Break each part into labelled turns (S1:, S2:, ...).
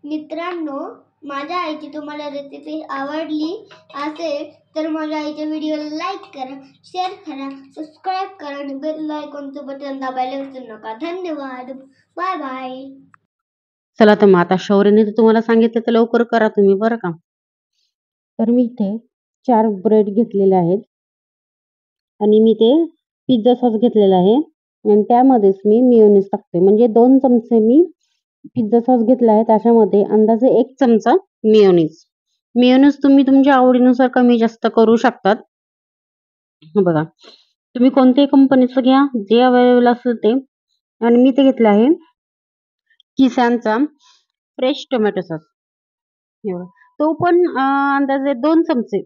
S1: मित्रांनो, माझ्या आईची तुम्हाला रेसिपी आवडली असेल तर माझ्या आईच्या व्हिडिओला लाईक करा, शेअर करा, सबस्क्राईब करा आणि बेल आयकॉनचं बटन दाबायला विसरू नका. धन्यवाद. Bye bye.
S2: चला तर मग आता शौर्यने तर तुम्हाला सांगितलं तर लवकर करा तुम्ही बरं का. तर मी इथे 4 ब्रेड घेतलेले आहेत आणि मी ते पिझ्झा सॉस घेतलेला आहे आणि त्यामध्येच मी मेयोनीज टाकते. म्हणजे 2 चमचे मी पिझ्झा सॉस घेतला आहे, त्याच्यामध्ये अंदाजे 1 चमचा मेयोनीज. मेयोनीज तुम्ही तुमच्या आवडीनुसार कमी जास्त करू शकतात. हे बघा, तुम्ही कोणत्याही कंपनीचं घ्या, जे अवेलेबल असेल ते. आणि मी ते घेतलं आहे किसानचा फ्रेश टोमॅटो सॉस. हे बघा, तो पण अंदाजे 2 चमचे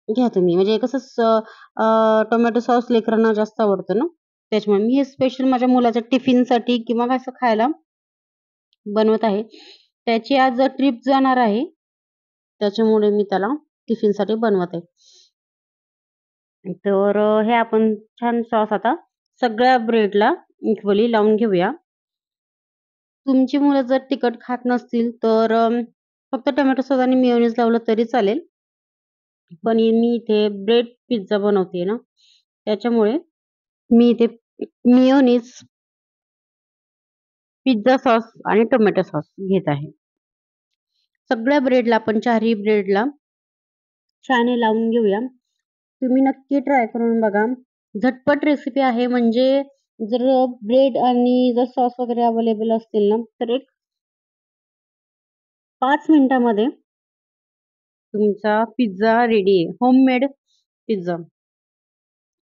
S2: घ्या तुम्ही. म्हणजे कसं टोमॅटो सॉस लेकरांना जास्त आवडतं ना, त्याच्यामुळे मी हे स्पेशल माझ्या मुलाच्या टिफिनसाठी किंवा असं खायला बनवत आहे. त्याची आज ट्रिप जाणार आहे, त्याच्यामुळे मी त्याला टिफिनसाठी बनवत आहे. तर हे आपण छान सॉस आता सगळ्या ब्रेडला इक्वली लावून घेऊया. तुमची मुलं जर तिखट खात नसतील तर फक्त टोमॅटो सॉस आणि मेयोनीज लावलं तरी चालेल. पण मी इथे ब्रेड पिझ्झा बनवते ना, त्याच्यामुळे मी इथे मेयोनीज, पिझ्झा सॉस आणि टोमॅटो सॉस घेत आहे. सगळ्या ब्रेडला आपण 4ही ब्रेडला छान हे लावून घेऊया. तुम्ही नक्की ट्राय करून बघा. झटपट रेसिपी आहे. म्हणजे जर ब्रेड आणि जर सॉस वगैरे अवेलेबल असतील ना, तर एक 5 मिनिटामध्ये तुमचा पिझ्झा रेडी आहे. Homemade pizza.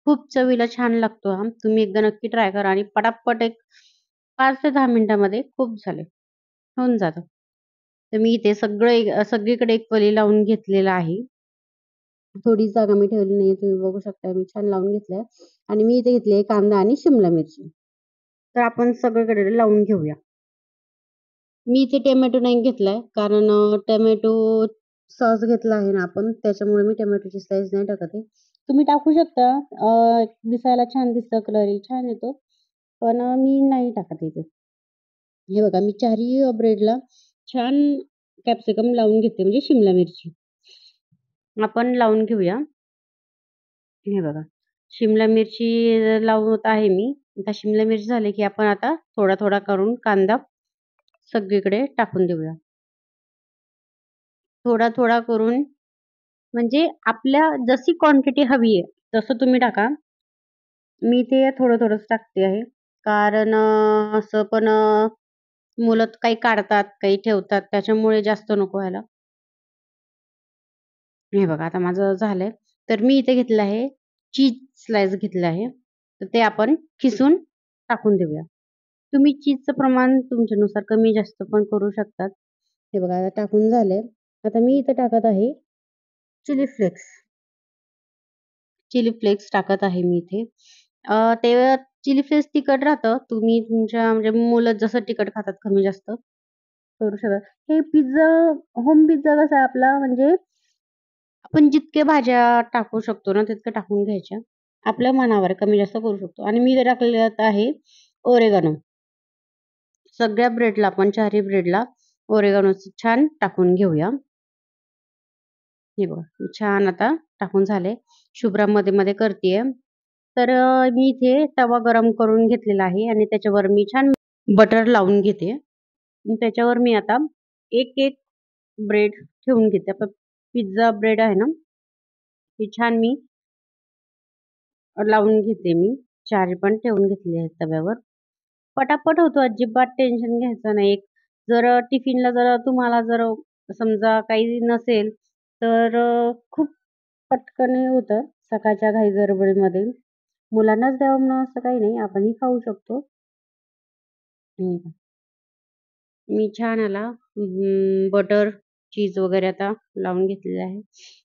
S2: खूप चवीला छान लागतो हा. तुम्ही एकदा नक्की ट्राय करा आणि पटापट एक 5 ते 10 मिनिटामध्ये खूप झाले. होऊन जातं. तर मी इथे सगळीकडे इक्वली लावून घेतलेलं आहे. थोडी जागा मी ठेवली नाहीये. तुम्ही बघू शकता मी छान लावून घेतलंय आणि मी इथे घेतली कांदा आणि शिमला मिरची. तर आपण सगळीकडे लावून घेऊया. मी इथे टोमॅटो नाही घेतलाय कारण टोमॅटो सॉस घेतला आहे ना आपण, त्याच्यामुळे मी टोमॅटोची स्लाइस नाही टाकत आहे. तुम्ही टाकू शकता. दिसायला छान दिसतं, कलरही छान येतो. पण मी नाही टाकत इथे. हे बघा, मी 4ही ब्रेडला छान कॅप्सिकम लावून घेते, म्हणजे शिमला मिरची. आपण लावून घेऊया. हे बघा, शिमला मिरची लावत आहे मी. आता शिमला मिरची झाली की आपण आता थोडा करून कांदा सगळीकडे टाकून देऊया. थोडा करून म्हणजे आपल्या जशी क्वांटिटी हवी आहे तसं तुम्ही टाका. मी ते थोडंच टाकते आहे. कारण असं पण मुलं काही काढतात, काही ठेवतात, त्याच्यामुळे जास्त नको व्हायला. हे बघा, आता माझं झालंय. तर मी इथे घेतलं आहे चीज स्लाइस घेतलं आहे. तर ते आपण खिसून टाकून देऊया. तुम्ही चीजचं प्रमाण तुमच्यानुसार कमी जास्त पण करू शकतात. हे बघा, आता टाकून झालंय. आता मी इथे टाकत आहे चिली फ्लेक्स. चिली फ्लेक्स टाकत आहे मी इथे. ते चिली फ्लेक्स तिखट राहतं. तुम्ही तुमच्या म्हणजे मुलं जसं तिखट खातात कमी जास्त करू शकता. हे पिझ्झा, होम पिझ्झा कसा आहे आपला, म्हणजे आपण जितक्या भाज्या टाकू शकतो ना, तितक्या टाकून घ्यायच्या. आपल्या मनावर कमी जास्त करू शकतो. आणि मी टाकलेलं आहे ओरेगानो. सगळ्या ब्रेडला आपण 4ही ब्रेडला ओरेगानो छान टाकून घेऊया. हे बघा, छान आता टाकून झाले. शुभ्रा मध्ये करतीये. तर मी इथे तवा गरम करून घेतलेला आहे आणि त्याच्यावर मी छान बटर लावून घेते. त्याच्यावर मी आता एक ब्रेड ठेवून घेते. आता पिझ्झा ब्रेड आहे ना, ती छान मी लावून घेते मी. 4 पण ठेवून घेतले आहेत तव्यावर. पटापट होतो, अजिबात टेन्शन घ्यायचं नाही. जर टिफिनला जर तुम्हाला जर समजा काही नसेल, तर खूप पटकन होतं सकाळच्या घाई गडबडीमध्ये. मुलांनाच द्यावं म्हणून असं काही नाही, आपणही खाऊ शकतो. मी छान याला बटर, चीज वगैरे आता लावून घेतलेलं आहे.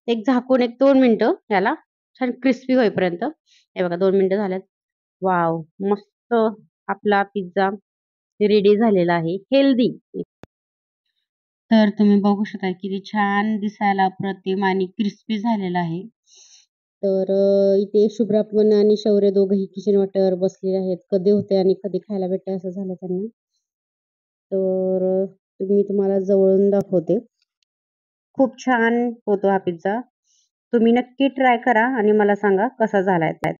S2: एक झाकून 2 मिनिटं याला छान क्रिस्पी होईपर्यंत. हे बघा, 2 मिनिटं झाल्यात. वॉव! मस्त आपला पिझ्झा रेडी झालेला आहे. हेल्दी. तर तुम्ही बघू शकता किती छान दिसायला अप्रतिम आणि क्रिस्पी झालेला आहे. तर इथे शुभ्रा पण आणि शौर्य दोघंही किचन वाट्यावर बसलेले आहेत. कधी होते आणि कधी खायला भेटते असं झालं त्यांना. तर मी तुम्हाला जवळून दाखवते. खूप छान होतो हा पिझ्झा. तुम्ही नक्की ट्राय करा आणि मला सांगा कसा झालाय ते.